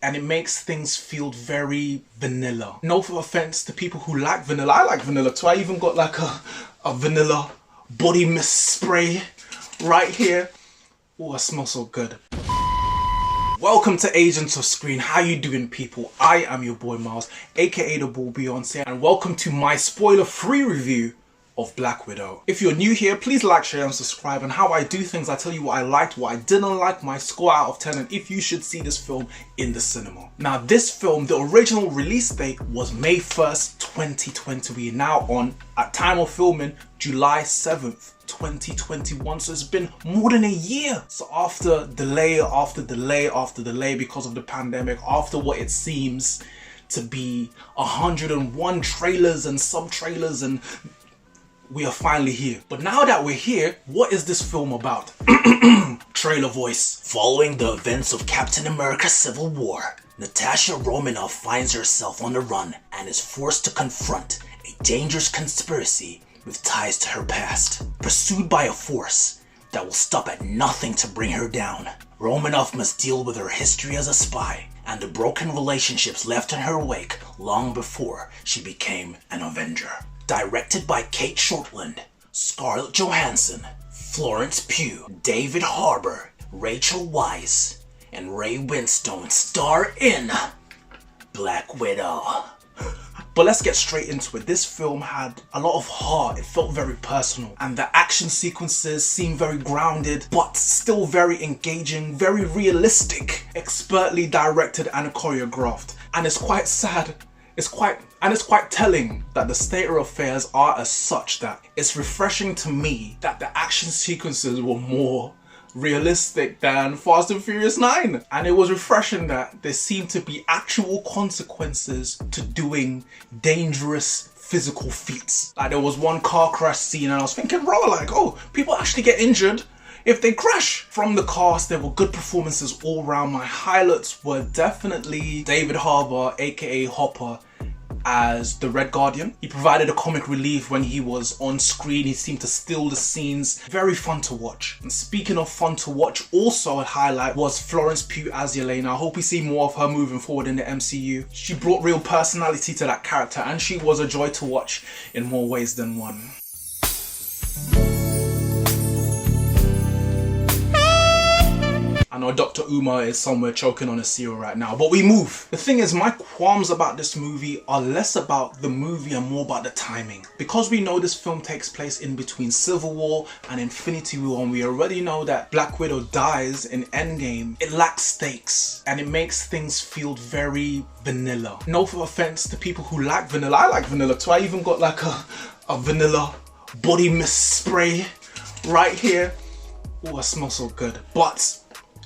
and it makes things feel very vanilla. No offense to people who like vanilla. I like vanilla too. I even got like a vanilla body mist spray right here. Oh, it smells so good. Welcome to Agents of Screen. How you doing, people? I am your boy Miles, aka the Ball Beyonce, and welcome to my spoiler-free review of Black Widow. If you're new here, please like, share and subscribe. And how I do things, I tell you what I liked, what I didn't like, my score out of 10, and if you should see this film in the cinema. Now this film, the original release date was May 1st, 2020. We are now on, at time of filming, July 7th. 2021, so it's been more than a year. So after delay after delay after delay because of the pandemic, after what it seems to be 101 trailers and sub-trailers, and we are finally here. But now that we're here, what is this film about? Trailer voice. Following the events of Captain America Civil War, Natasha Romanoff finds herself on the run and is forced to confront a dangerous conspiracy with ties to her past. Pursued by a force that will stop at nothing to bring her down, Romanoff must deal with her history as a spy and the broken relationships left in her wake long before she became an Avenger. Directed by Kate Shortland, Scarlett Johansson, Florence Pugh, David Harbour, Rachel Weisz, and Ray Winstone star in Black Widow. But let's get straight into it. This film had a lot of heart. It felt very personal. And the action sequences seemed very grounded, but still very engaging, very realistic, expertly directed and choreographed. And it's quite sad. It's quite telling that the state of affairs are as such that it's refreshing to me that the action sequences were more realistic than Fast and Furious 9. And it was refreshing that there seemed to be actual consequences to doing dangerous physical feats. Like there was one car crash scene and I was thinking, bro, like, oh, people actually get injured if they crash. From the cast, there were good performances all around. My highlights were definitely David Harbour, aka Hopper, as the Red Guardian. He provided a comic relief when he was on screen. He seemed to steal the scenes. Very fun to watch. And speaking of fun to watch, also a highlight was Florence Pugh as Yelena. I hope we see more of her moving forward in the MCU. She brought real personality to that character and she was a joy to watch in more ways than one. I know Dr. Uma is somewhere choking on a cereal right now, but we move. The thing is, my qualms about this movie are less about the movie and more about the timing. Because we know this film takes place in between Civil War and Infinity War, and we already know that Black Widow dies in Endgame, it lacks stakes and it makes things feel very vanilla. No offense to people who like vanilla. I like vanilla too. I even got like a vanilla body mist spray right here. Oh, it smells so good.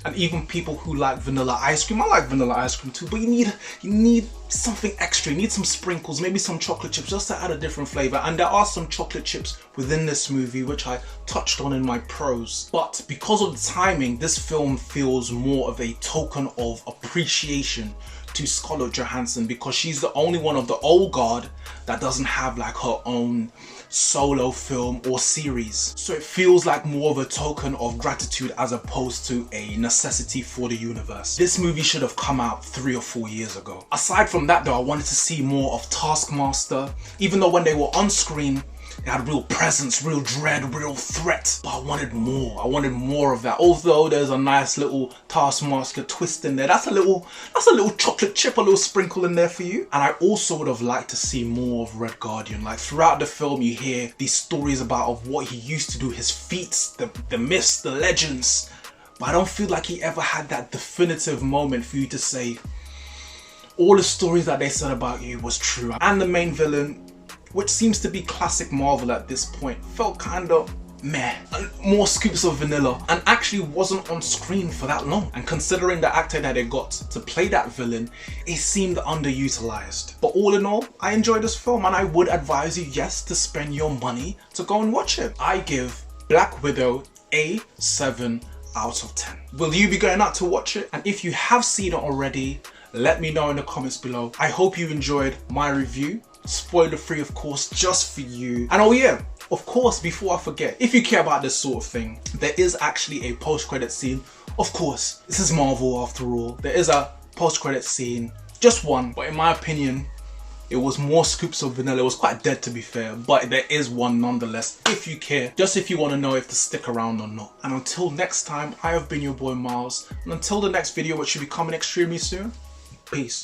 And even people who like vanilla ice cream, I like vanilla ice cream too, but you need something extra. You need some sprinkles, maybe some chocolate chips, just to add a different flavor. And there are some chocolate chips within this movie, which I touched on in my pros. But because of the timing, this film feels more of a token of appreciation to Scarlett Johansson, because she's the only one of the old guard that doesn't have like her own solo film or series. So it feels like more of a token of gratitude as opposed to a necessity for the universe. This movie should have come out 3 or 4 years ago. Aside from that though, I wanted to see more of Taskmaster. Even though when they were on screen, they had real presence, real dread, real threat. But I wanted more. I wanted more of that. Although there's a nice little Taskmaster twist in there. That's a little chocolate chip, a little sprinkle in there for you. And I also would have liked to see more of Red Guardian. Like throughout the film, you hear these stories about of what he used to do, his feats, the myths, the legends. But I don't feel like he ever had that definitive moment for you to say, all the stories that they said about you was true. And the main villain, which seems to be classic Marvel at this point, felt kind of meh. And more scoops of vanilla, and actually wasn't on screen for that long. And considering the actor that they got to play that villain, it seemed underutilized. But all in all, I enjoyed this film and I would advise you, yes, to spend your money to go and watch it. I give Black Widow a 7 out of 10. Will you be going out to watch it? And if you have seen it already, let me know in the comments below. I hope you enjoyed my review. Spoiler free, of course, just for you. And oh yeah, of course, before I forget, if you care about this sort of thing, there is actually a post-credit scene. Of course, this is Marvel after all. There is a post-credit scene. Just one, but in my opinion, it was more scoops of vanilla. It was quite dead, to be fair, but there is one nonetheless, if you care. Just if you want to know if to stick around or not. And until next time, I have been your boy Miles. And until the next video, which should be coming extremely soon, peace.